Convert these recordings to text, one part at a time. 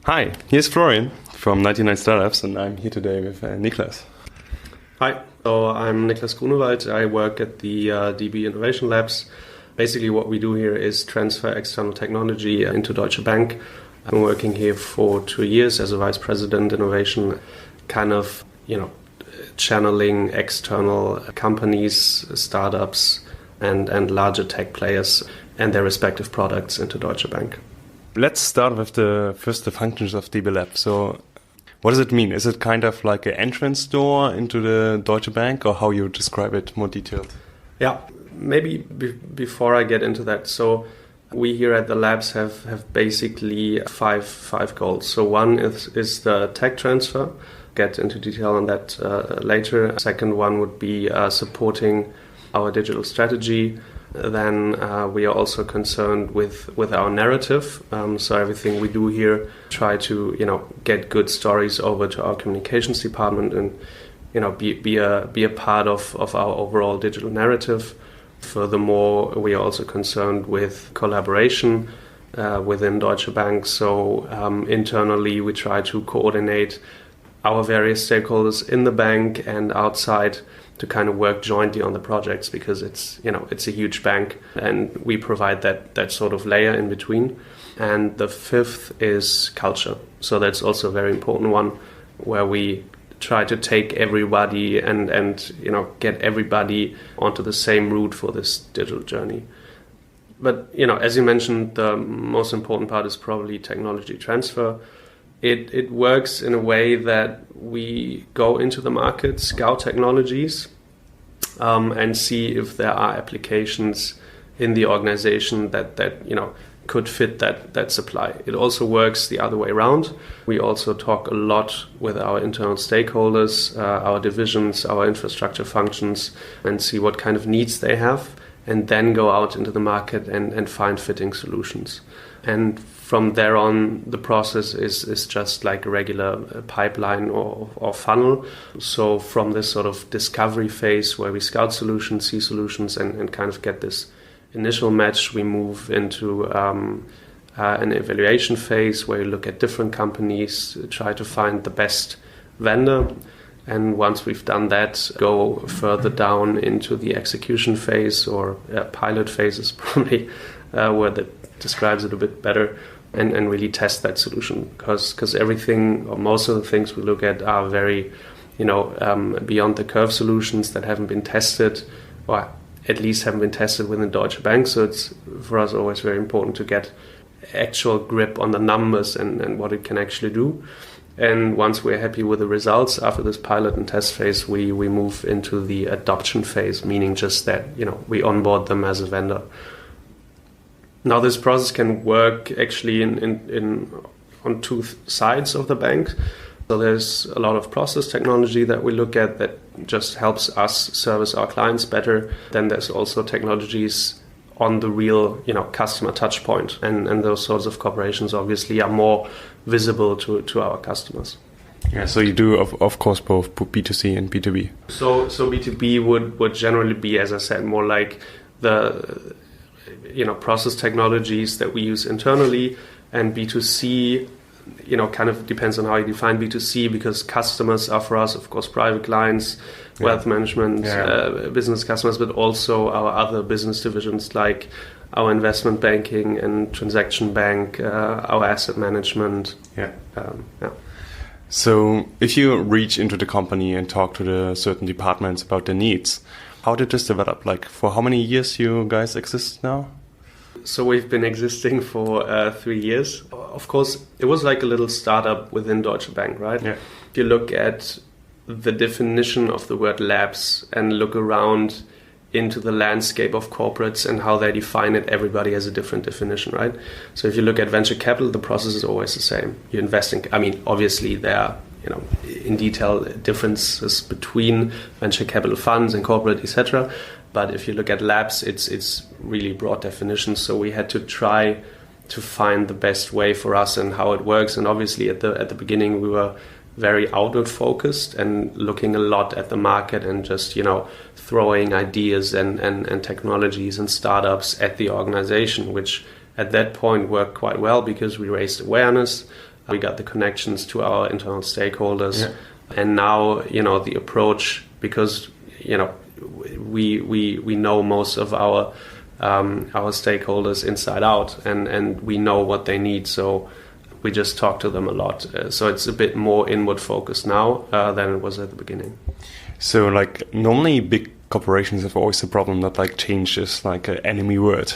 Hi, here's Florian from 99 Startups, and I'm here today with Niklas. Hi, so I'm Niklas Grunewald. I work at the DB Innovation Labs. Basically what we do here is transfer external technology into Deutsche Bank. I'm working here for 2 years as a vice president innovation, channeling external companies, startups, and larger tech players and their respective products into Deutsche Bank. Let's start with the functions of DB Lab. So what does it mean? Is it kind of like an entrance door into the Deutsche Bank, or how you describe it more detailed? Yeah, maybe before I get into that. So we here at the labs have basically five goals. So one is the tech transfer. Get into detail on that later. Second one would be supporting our digital strategy. Then we are also concerned with our narrative. So everything we do here, try to get good stories over to our communications department and be a part of our overall digital narrative. Furthermore, we are also concerned with collaboration within Deutsche Bank. So internally, we try to coordinate our various stakeholders in the bank and outside to kind of work jointly on the projects, because it's a huge bank and we provide that sort of layer in between. And the fifth is culture. So that's also a very important one, where we try to take everybody and get everybody onto the same route for this digital journey. But as you mentioned, the most important part is probably technology transfer. It works in a way that we go into the market, scout technologies, and see if there are applications in the organization that could fit that supply. It also works the other way around. We also talk a lot with our internal stakeholders, our divisions, our infrastructure functions, and see what kind of needs they have, and then go out into the market and find fitting solutions. And from there on, the process is just like a regular pipeline or funnel. So from this sort of discovery phase where we scout solutions, see solutions, and kind of get this initial match, we move into an evaluation phase where you look at different companies, try to find the best vendor. And once we've done that, go further down into the execution phase, or pilot phase is probably where that describes it a bit better, and really test that solution. Because everything, or most of the things we look at, are very beyond the curve solutions that haven't been tested, or at least haven't been tested within Deutsche Bank. So it's for us always very important to get actual grip on the numbers and what it can actually do. And once we're happy with the results after this pilot and test phase, we move into the adoption phase, meaning just that we onboard them as a vendor. Now this process can work actually on two sides of the bank. So there's a lot of process technology that we look at that just helps us service our clients better. Then there's also technologies on the real customer touch point, and those sorts of cooperations obviously are more visible to our customers. Yeah, so you do of course both B2C and B2B. So B2B would generally be, as I said, more like the process technologies that we use internally, and B2C kind of depends on how you define B2C, because customers are for us, of course, private clients, wealth management, business customers, but also our other business divisions like our investment banking and transaction bank, our asset management. So if you reach into the company and talk to the certain departments about their needs, how did this develop? Like, for how many years you guys exist now? So we've been existing for 3 years. Of course, it was like a little startup within Deutsche Bank, right? Yeah. If you look at the definition of the word labs and look around into the landscape of corporates and how they define it, everybody has a different definition, right? So if you look at venture capital, the process is always the same. You invest in, obviously there are, in detail differences between venture capital funds and corporate, etc. But if you look at labs, it's really broad definitions. So we had to try to find the best way for us and how it works. And obviously at the beginning we were very outward focused and looking a lot at the market and just throwing ideas and technologies and startups at the organization, which at that point worked quite well because we raised awareness. We got the connections to our internal stakeholders. Yeah. And now, the approach, because, we know most of our stakeholders inside out, and we know what they need. So we just talk to them a lot. So it's a bit more inward focused now than it was at the beginning. So normally big corporations have always the problem that change is an enemy word.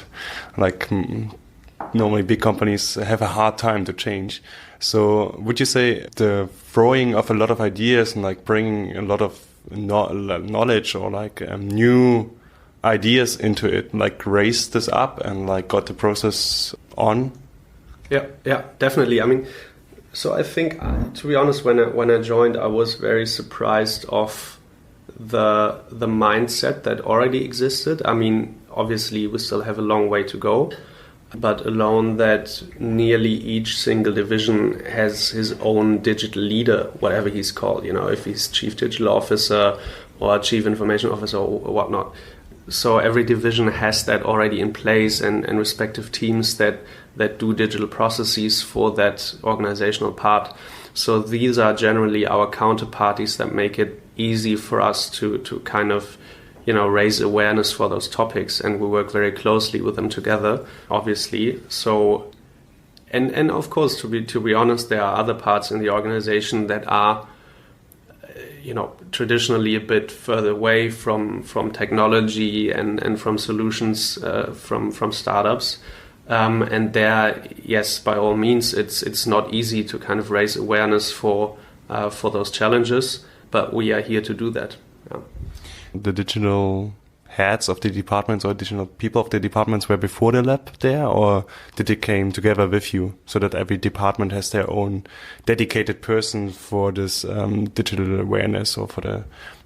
Normally big companies have a hard time to change. So would you say the throwing of a lot of ideas and bringing a lot of knowledge or new ideas into it raised this up and got the process on? Yeah, definitely. I mean, so I think, to be honest, when I joined, I was very surprised of the mindset that already existed. I mean, obviously we still have a long way to go, but alone that nearly each single division has his own digital leader, whatever he's called, if he's chief digital officer or chief information officer or whatnot. So every division has that already in place and respective teams that do digital processes for that organizational part. So these are generally our counterparties that make it easy for us to kind of raise awareness for those topics, and we work very closely with them together, obviously. So and of course, to be honest, there are other parts in the organization that are traditionally a bit further away from technology and from solutions from startups. And there, yes, by all means, it's not easy to kind of raise awareness for those challenges, but we are here to do that. Yeah. The digital heads of the departments or digital people of the departments were before the lab there, or did they came together with you so that every department has their own dedicated person for this digital awareness or for the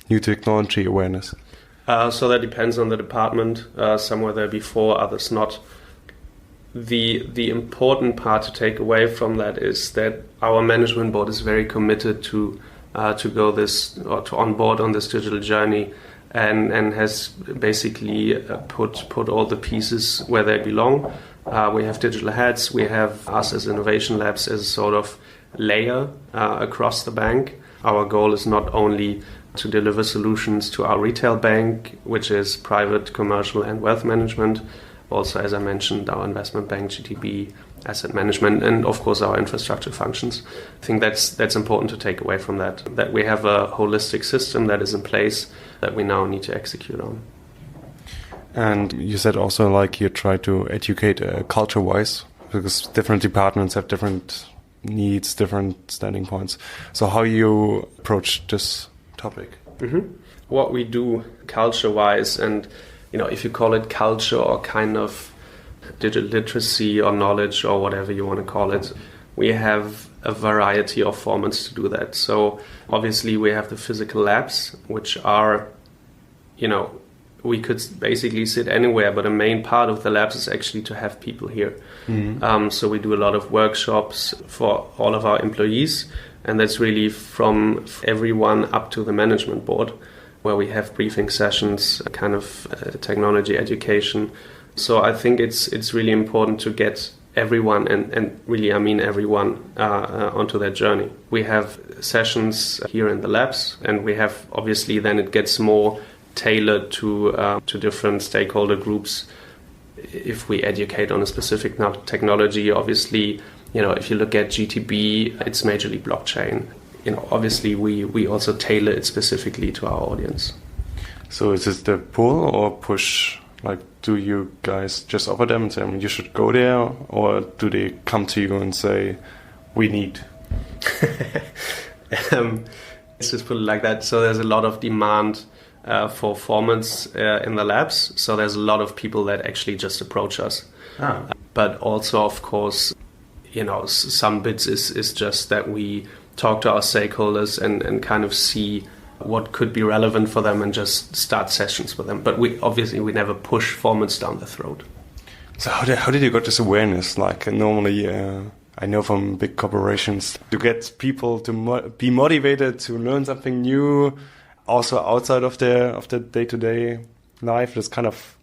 new technology awareness? So that depends on the department. Some were there before, others not. The important part to take away from that is that our management board is very committed to go this or to onboard on this digital journey, and has basically put all the pieces where they belong. We have digital heads. We have us as Innovation Labs as a sort of layer across the bank. Our goal is not only to deliver solutions to our retail bank, which is private, commercial, and wealth management. Also, as I mentioned, our investment bank, GTB, asset management, and of course our infrastructure functions. I think that's important to take away from that we have a holistic system that is in place that we now need to execute on. And you said also you try to educate culture-wise, because different departments have different needs, different standing points. So how you approach this topic? Mm-hmm. What we do culture-wise, and if you call it culture or kind of digital literacy or knowledge or whatever you want to call it, we have a variety of formats to do that. So obviously we have the physical labs, which are, we could basically sit anywhere, but a main part of the labs is actually to have people here. Mm-hmm. So we do a lot of workshops for all of our employees, and that's really from everyone up to the management board, where we have briefing sessions, kind of technology education. So I think it's really important to get everyone, and really I mean everyone, onto that journey. We have sessions here in the labs, and we have, obviously then it gets more tailored to different stakeholder groups. If we educate on a specific technology, obviously, if you look at GTB, it's majorly blockchain. Obviously we also tailor it specifically to our audience. So is it the pull or push? Do you guys just offer them and say, you should go there, or do they come to you and say, we need? Let's just put it like that. So there's a lot of demand for formats in the labs. So there's a lot of people that actually just approach us. But also, of course, some bits is just that we talk to our stakeholders and kind of see what could be relevant for them and just start sessions with them. But we never push formats down the throat. So how did you get this awareness? Normally, I know from big corporations, to get people to be motivated to learn something new, also outside of their day-to-day life, is kind of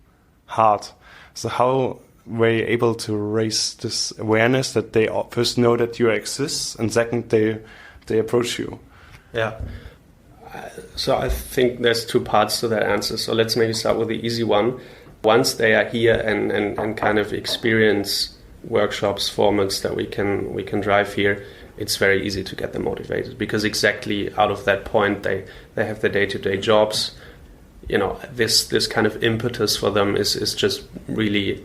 hard. So were you able to raise this awareness that they first know that you exist, and second, they approach you? Yeah. So I think there's two parts to that answer. So let's maybe start with the easy one. Once they are here and kind of experience workshops, formats that we can drive here, it's very easy to get them motivated, because exactly out of that point they have their day-to-day jobs. You know, this kind of impetus for them is just really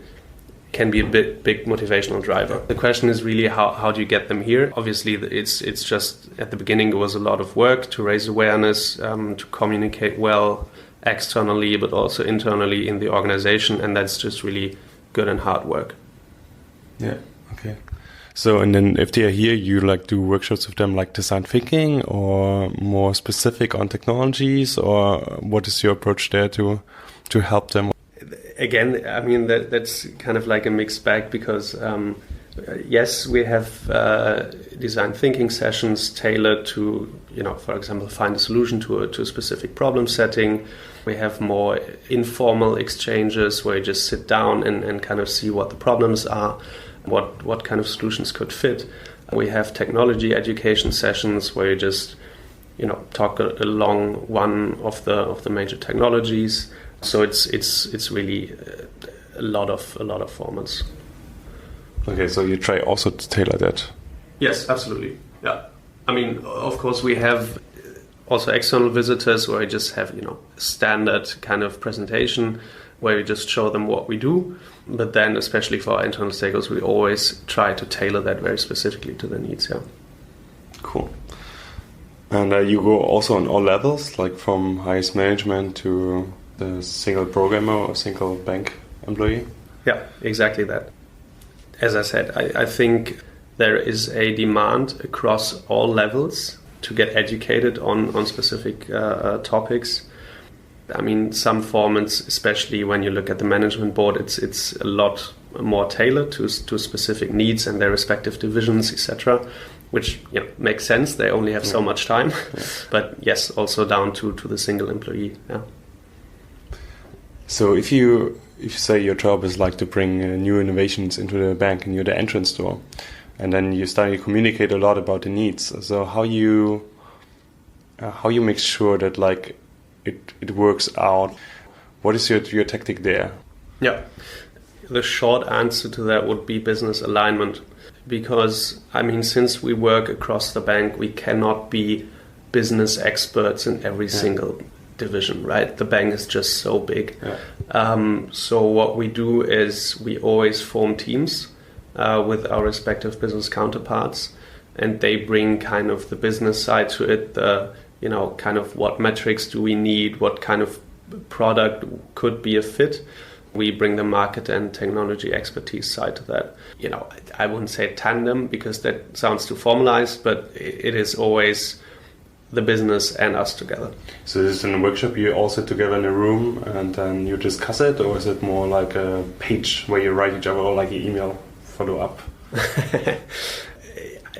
can be a big motivational driver. The question is really how do you get them here? Obviously, it's just at the beginning it was a lot of work to raise awareness, to communicate well externally, but also internally in the organization, and that's just really good and hard work. Yeah. Okay. So, and then if they are here, you like do workshops with them, like design thinking, or more specific on technologies, or what is your approach there to help them? Again, I mean, that's kind of like a mixed bag, because yes, we have design thinking sessions tailored to, you know, for example, find a solution to a specific problem setting. We have more informal exchanges where you just sit down and kind of see what the problems are, what kind of solutions could fit. We have technology education sessions where you just, you know, talk along one of the major technologies. So it's really a lot of formats. Okay, so you try also to tailor that. Yes, absolutely. Yeah, I mean, of course, we have also external visitors where we just have, you know, standard kind of presentation where we just show them what we do. But then, especially for our internal stakeholders, we always try to tailor that very specifically to their needs. Yeah. Cool. And you go also on all levels, like from highest management to the single programmer or single bank employee? Yeah, exactly that. As I said, I think there is a demand across all levels to get educated on specific topics. I mean, some formats, especially when you look at the management board, it's a lot more tailored to specific needs and their respective divisions, etc., which, you know, makes sense. They only have so much time. Yeah. But yes, also down to the single employee. Yeah. So if you say your job is like to bring new innovations into the bank and you're the entrance door, and then you start to communicate a lot about the needs. So how you make sure that like it works out? What is your tactic there? Yeah, the short answer to that would be business alignment. Because, I mean, since we work across the bank, we cannot be business experts in every single division, right? The bank is just so big. Yeah. So what we do is we always form teams with our respective business counterparts, and they bring kind of the business side to it, you know, kind of what metrics do we need, what kind of product could be a fit. We bring the market and technology expertise side to that. You know, I wouldn't say tandem because that sounds too formalized, but it is always the business and us together. So is it in a workshop you all sit together in a room and then you discuss it, or is it more like a page where you write each other, or like an email follow up?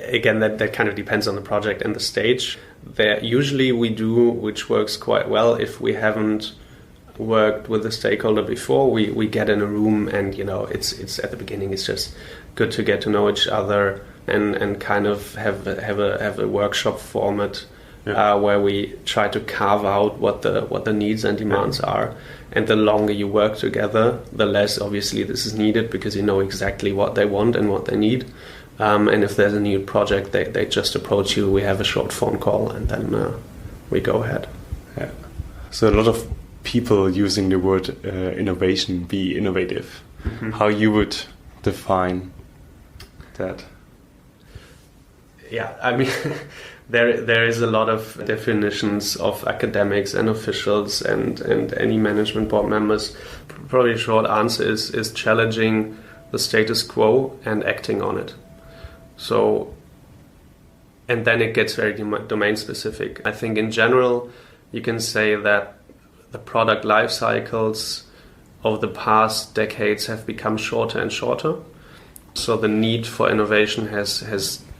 Again, that kind of depends on the project and the stage. There usually we do, which works quite well, if we haven't worked with a stakeholder before, we get in a room and, you know, it's at the beginning it's just good to get to know each other and kind of have a workshop format where we try to carve out what the needs and demands are. And the longer you work together, the less obviously this is needed, because you know exactly what they want and what they need. And if there's a new project, they just approach you, we have a short phone call, and then we go ahead. Yeah. So a lot of people using the word innovation, be innovative. Mm-hmm. How you would define that? Yeah, I mean, there is a lot of definitions of academics and officials and any management board members. Probably a short answer is challenging the status quo and acting on it. So, and then it gets very domain specific. I think in general, you can say that the product life cycles of the past decades have become shorter and shorter. So the need for innovation has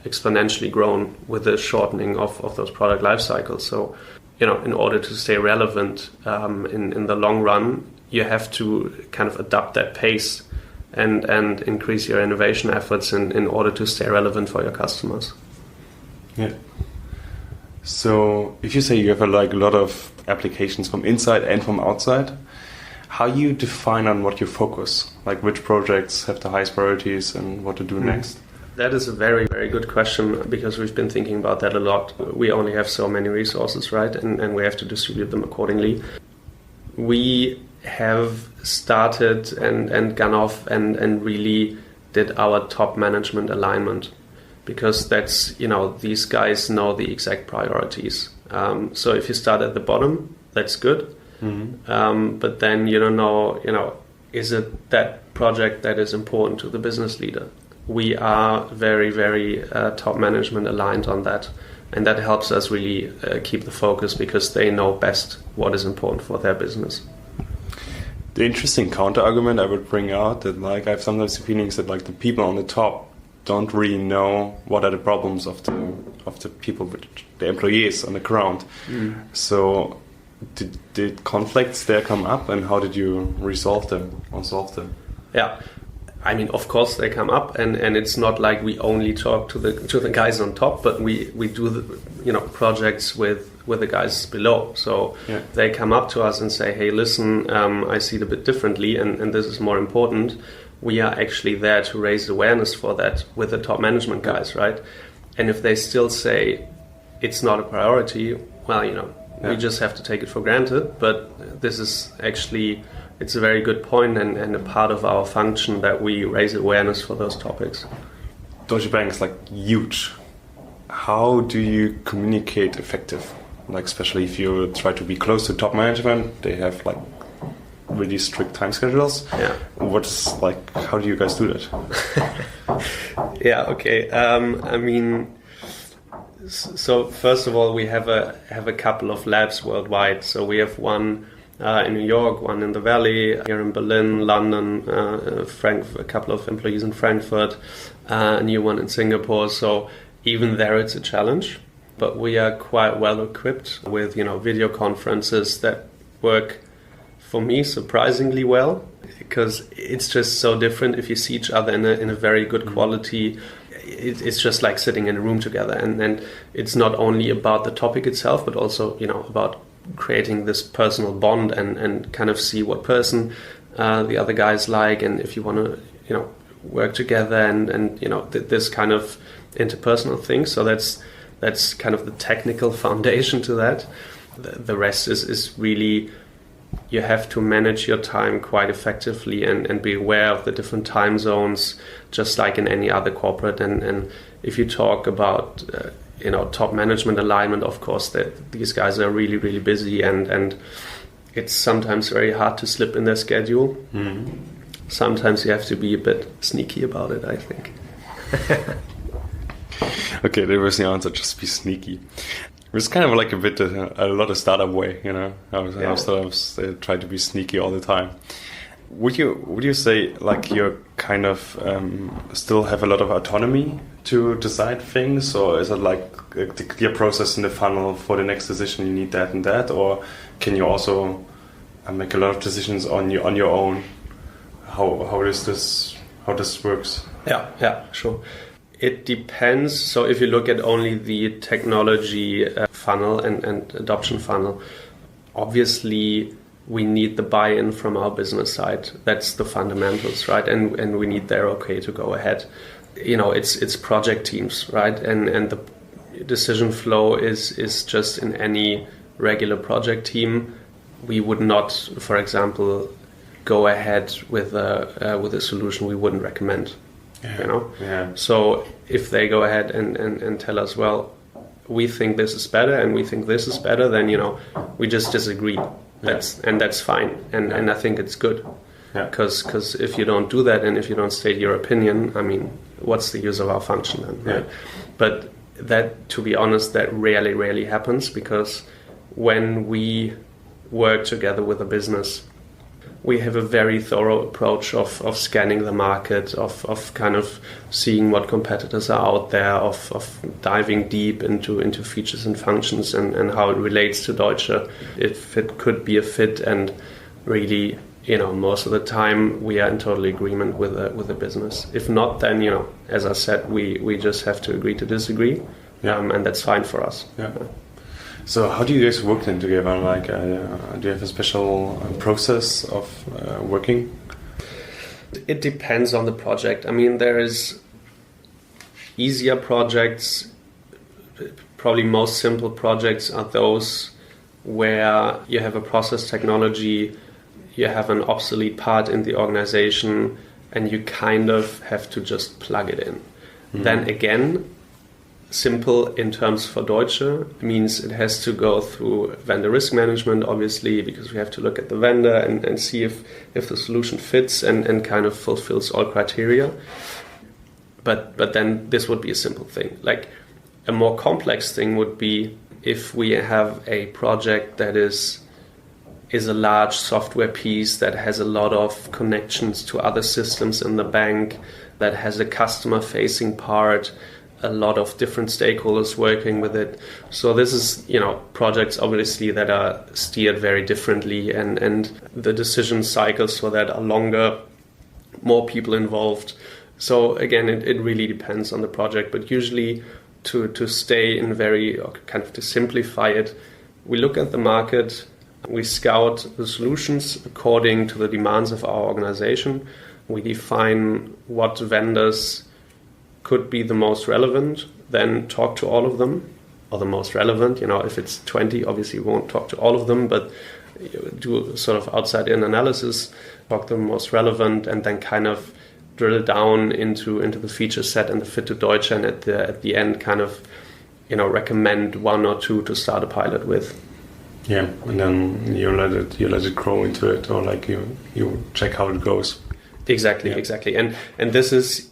exponentially grown with the shortening of those product life cycles. So, you know, in order to stay relevant in the long run, you have to kind of adapt that pace and increase your innovation efforts in order to stay relevant for your customers. Yeah. So if you say you have a lot of applications from inside and from outside, how you define on what you focus? Like which projects have the highest priorities and what to do next? That is a very, very good question, because we've been thinking about that a lot. We only have so many resources, right? And we have to distribute them accordingly. We have started and gone off and really did our top management alignment, because that's, these guys know the exact priorities. So if you start at the bottom, that's good. Mm-hmm. But then you don't know, is it that project that is important to the business leader? We are very, very top management aligned on that. And that helps us really keep the focus, because they know best what is important for their business. The interesting counter argument I would bring out that I have sometimes the feelings that the people on the top don't really know what are the problems of the people, the employees on the ground. So did conflicts there come up, and how did you resolve them or solve them? Yeah. I mean, of course they come up, and it's not like we only talk to the guys on top, but we do the projects with the guys below. So they come up to us and say, hey, listen, I see it a bit differently, and this is more important. We are actually there to raise awareness for that with the top management guys, right? And if they still say it's not a priority, well, we just have to take it for granted. But this is actually, it's a very good point and a part of our function that we raise awareness for those topics. Deutsche Bank is huge. How do you communicate effective? Especially if you try to be close to top management, they have really strict time schedules. Yeah. How do you guys do that? Yeah. Okay. I mean, so first of all, we have a couple of labs worldwide. So we have one in New York, one in the Valley, here in Berlin, London, a couple of employees in Frankfurt, a new one in Singapore. So even there, it's a challenge. But we are quite well equipped with video conferences that work for me surprisingly well, because it's just so different if you see each other in a very good quality. It's just like sitting in a room together, and it's not only about the topic itself, but also about creating this personal bond and kind of see what person the other guys like, and if you want to work together and this kind of interpersonal thing. So that's kind of the technical foundation to that. The rest is really, you have to manage your time quite effectively and be aware of the different time zones, just like in any other corporate. And if you talk about top management alignment, of course these guys are really, really busy, and it's sometimes very hard to slip in their schedule. Mm-hmm. Sometimes you have to be a bit sneaky about it, I think. Okay, there was the answer. Just be sneaky. It's kind of a bit a lot of startup way, how startups try to be sneaky all the time. Would you say you're kind of still have a lot of autonomy to decide things, or is it the clear process in the funnel for the next decision you need that and that, or can you also make a lot of decisions on your own? How this works? Yeah, sure. It depends. So if you look at only the technology funnel and adoption funnel, obviously we need the buy-in from our business side. That's the fundamentals, right? And we need their okay to go ahead. It's project teams, right? And the decision flow is just in any regular project team. We would not, for example, go ahead with a solution we wouldn't recommend. Yeah. So if they go ahead and tell us, well, we think this is better and we think this is better, then we just disagree. That's fine, and I think it's good, because if you don't do that and if you don't state your opinion, I mean, what's the use of our function then, right? But that, to be honest, that rarely happens, because when we work together with a business, we have a very thorough approach of scanning the market, of kind of seeing what competitors are out there, of diving deep into features and functions and how it relates to Deutsche, if it could be a fit, and really, most of the time we are in total agreement with the business. If not, then as I said, we just have to agree to disagree, and that's fine for us. Yeah. So how do you guys work then together? Like, do you have a special process of working? It depends on the project. I mean, there is easier projects. Probably most simple projects are those where you have a process technology, you have an obsolete part in the organization, and you kind of have to just plug it in. Mm-hmm. Then again, simple in terms for Deutsche means it has to go through vendor risk management, obviously, because we have to look at the vendor and see if the solution fits and kind of fulfills all criteria. But then this would be a simple thing. Like, a more complex thing would be if we have a project that is a large software piece that has a lot of connections to other systems in the bank, that has a customer-facing part, a lot of different stakeholders working with it. So this is, projects obviously that are steered very differently, and the decision cycles for that are longer, more people involved. So again, it really depends on the project, but usually to stay in kind of to simplify it, we look at the market, we scout the solutions according to the demands of our organization. We define what vendors could be the most relevant, then talk to all of them, or the most relevant. If it's 20, obviously we won't talk to all of them, but do sort of outside-in analysis, talk to the most relevant, and then kind of drill down into the feature set and the fit to Deutsche, and at the end kind of recommend one or two to start a pilot with. Yeah, and then you let it grow into it, or like you check how it goes. Exactly. And this is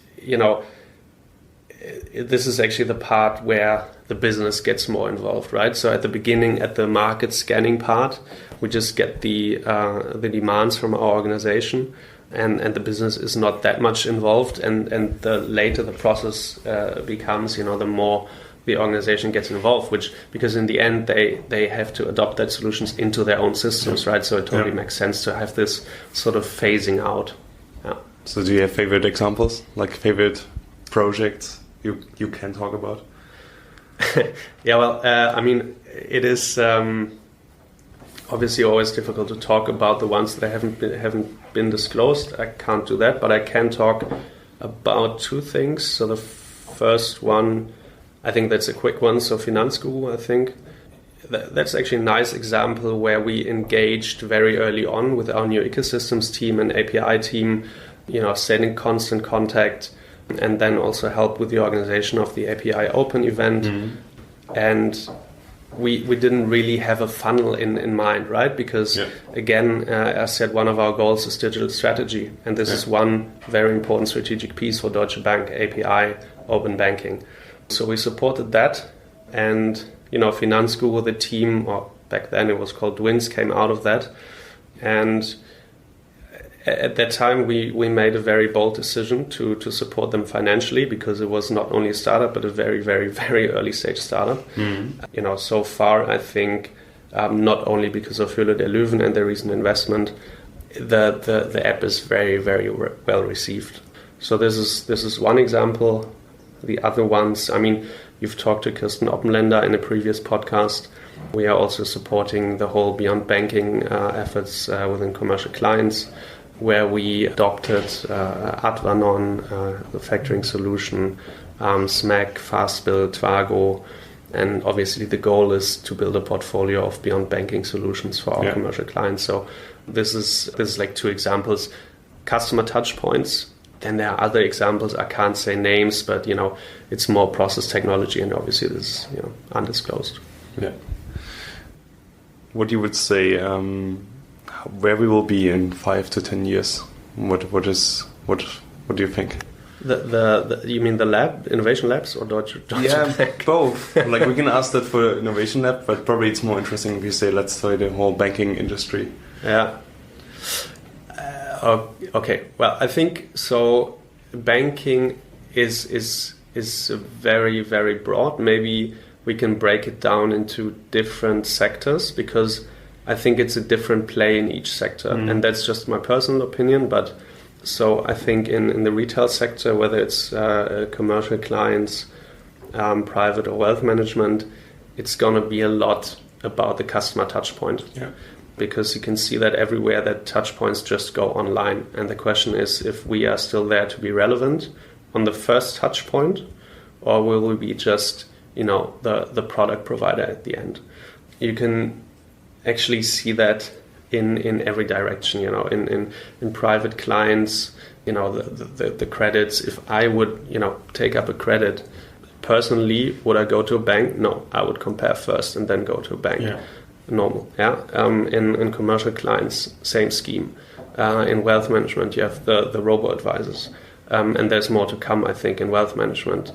this is actually the part where the business gets more involved, right? So at the beginning, at the market scanning part, we just get the demands from our organization. And the business is not that much involved, and the later the process becomes, the more the organization gets involved, because in the end they have to adopt that solutions into their own systems, right? So it totally makes sense to have this sort of phasing out. Yeah. So do you have favorite examples, like favorite projects you can talk about? Yeah, well, I mean, it is obviously always difficult to talk about the ones that haven't been disclosed. I can't do that, but I can talk about two things. So the first one, I think that's a quick one. So Finanzguru, I think that's actually a nice example where we engaged very early on with our new ecosystems team and API team, stayed in constant contact, and then also helped with the organization of the API Open event. Mm-hmm. And we didn't really have a funnel in mind, right? Because again, I said one of our goals is digital strategy, and this is one very important strategic piece for Deutsche Bank, API, open banking. So we supported that, and Finanzguru, the team, or back then it was called Dwins, came out of that. And at that time, we made a very bold decision to support them financially, because it was not only a startup, but a very, very, very early stage startup. Mm-hmm. So far, I think, not only because of Höhle der Löwen and their recent investment, the app is very, very well received. So this is one example. The other ones, I mean, you've talked to Kirsten Oppenländer in a previous podcast. We are also supporting the whole beyond banking efforts within commercial clients, where we adopted Advanon, the factoring solution, SMAC, Fastbill, Twago, and obviously the goal is to build a portfolio of beyond banking solutions for our commercial clients. So this is like two examples, customer touch points. Then there are other examples. I can't say names, but it's more process technology, and obviously this is undisclosed. Yeah. What you would say? Where we will be in 5 to 10 years? What do you think? The you mean the lab, innovation labs, or Deutsche Bank? Both. Like, we can ask that for innovation lab, but probably it's more interesting if you say, let's say the whole banking industry. Yeah. Okay. Well, I think so. Banking is very, very broad. Maybe we can break it down into different sectors, because I think it's a different play in each sector, and that's just my personal opinion. But so I think in the retail sector, whether it's commercial clients, private or wealth management, it's going to be a lot about the customer touch point. Yeah. Because you can see that everywhere that touch points just go online. And the question is if we are still there to be relevant on the first touch point, or will we be just, the product provider at the end? You can actually see that in every direction, in private clients, the credits. If I would, take up a credit, personally, would I go to a bank? No, I would compare first and then go to a bank. Yeah. Normal, yeah. In commercial clients, same scheme. In wealth management, you have the robo-advisors. And there's more to come, I think, in wealth management.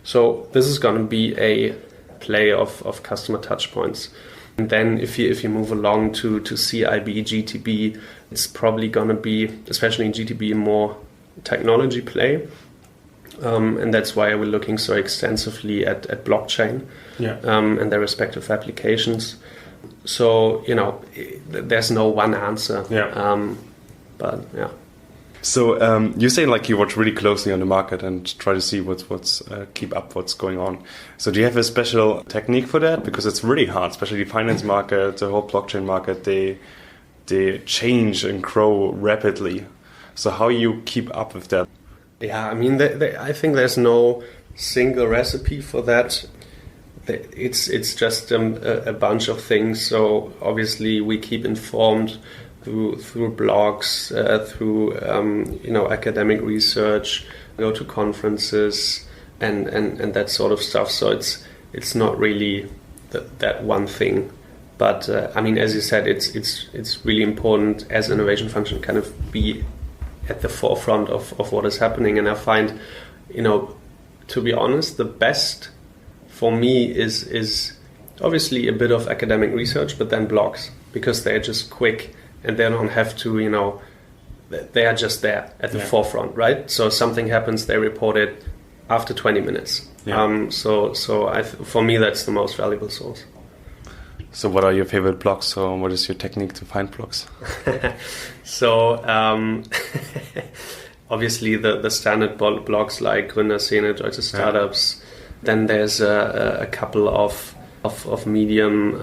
So this is going to be a play of customer touch points. And then if you move along to CIB, GTB, it's probably going to be, especially in GTB, more technology play. And that's why we're looking so extensively at blockchain and their respective applications. So, there's no one answer. But yeah. So you say like you watch really closely on the market and try to see what's keep up what's going on. So do you have a special technique for that? Because it's really hard, especially the finance market, the whole blockchain market. They change and grow rapidly. So how you keep up with that? Yeah, I mean, I think there's no single recipe for that. It's just a bunch of things. So obviously we keep informed through blogs, through academic research, go to conferences, and that sort of stuff. So it's not really that one thing. But I mean, as you said, it's really important as innovation function kind of be at the forefront of what is happening. And I find, to be honest, the best for me is obviously a bit of academic research, but then blogs, because they're just quick and they don't have to, they are just there at the forefront, right? So something happens, they report it after 20 minutes. Yeah. So for me, that's the most valuable source. So what are your favorite blogs? So what is your technique to find blogs? So obviously the standard blogs like Gründerszene, Deutsche Startups. Then there's a couple of Medium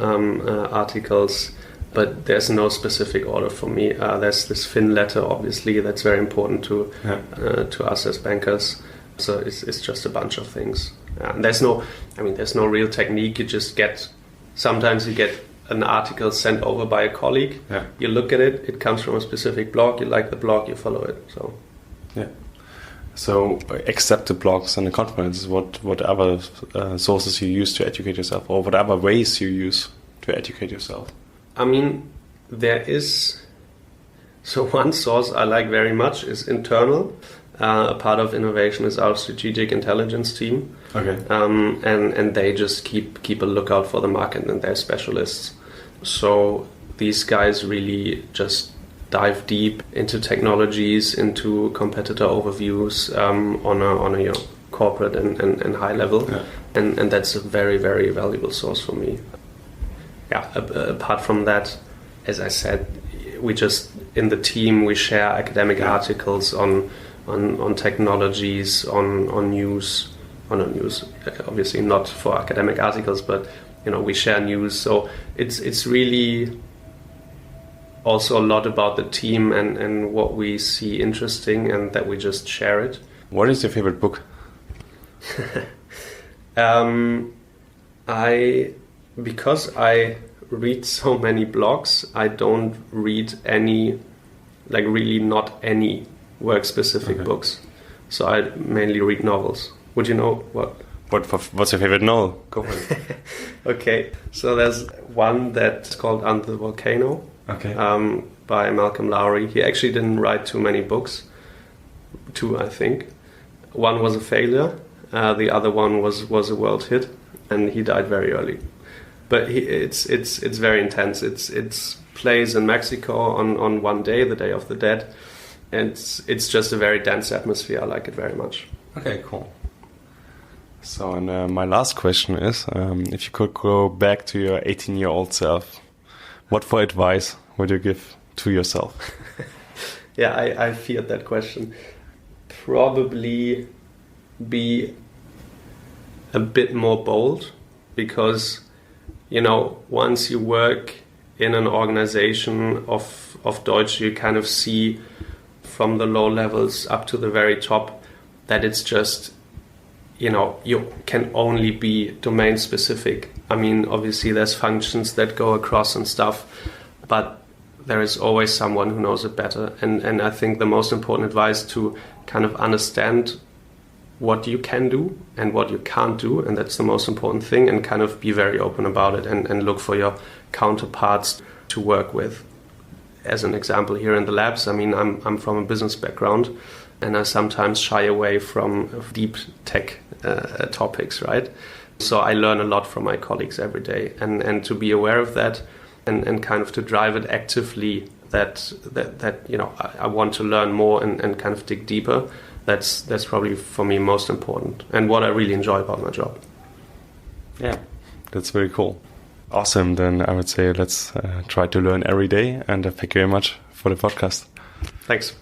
articles, but there's no specific order for me. There's this Fin letter, obviously, that's very important to us as bankers. So it's just a bunch of things. And there's no real technique. You just sometimes you get an article sent over by a colleague. Yeah. You look at it. It comes from a specific blog. You like the blog. You follow it. So. Yeah. So, except the blogs and the conferences, what other sources you use to educate yourself, or what other ways you use to educate yourself? I mean, there is... So one source I like very much is internal. A part of innovation is our strategic intelligence team. Okay. And they just keep a lookout for the market, and they're specialists. So these guys really just dive deep into technologies, into competitor overviews on a corporate and high level, and that's a very, very valuable source for me. Yeah. Apart from that, as I said, we just in the team we share academic articles on technologies, on news, obviously not for academic articles, but we share news. So it's really also a lot about the team and what we see interesting, and that we just share it. What is your favorite book? Because I read so many blogs, I don't read any, really not any work-specific books. So I mainly read novels. Would you know what? What's your favorite novel? Go for it. Okay, so there's one that's called Under the Volcano. Okay. By Malcolm Lowry. He actually didn't write too many books. 2, I think. One was a failure. The other one was a world hit, and he died very early. But it's very intense. It's plays in Mexico on one day, the Day of the Dead, and it's just a very dense atmosphere. I like it very much. Okay, cool. So, and my last question is, if you could go back to your 18-year-old self, What for advice would you give to yourself? Yeah, I feared that question. Probably be a bit more bold, because, you know, once you work in an organization of Deutsche, you kind of see from the low levels up to the very top that it's just, you know, you can only be domain specific. I mean, obviously there's functions that go across and stuff, but there is always someone who knows it better. And I think the most important advice to kind of understand what you can do and what you can't do, and that's the most important thing, and kind of be very open about it and look for your counterparts to work with. As an example, here in the labs, I mean, I'm from a business background, and I sometimes shy away from deep tech topics, right? So I learn a lot from my colleagues every day, and to be aware of that and kind of to drive it actively, that you know, I want to learn more and kind of dig deeper. That's probably for me most important, and what I really enjoy about my job. Yeah, that's very cool. Awesome. Then I would say let's try to learn every day, and thank you very much for the podcast. Thanks.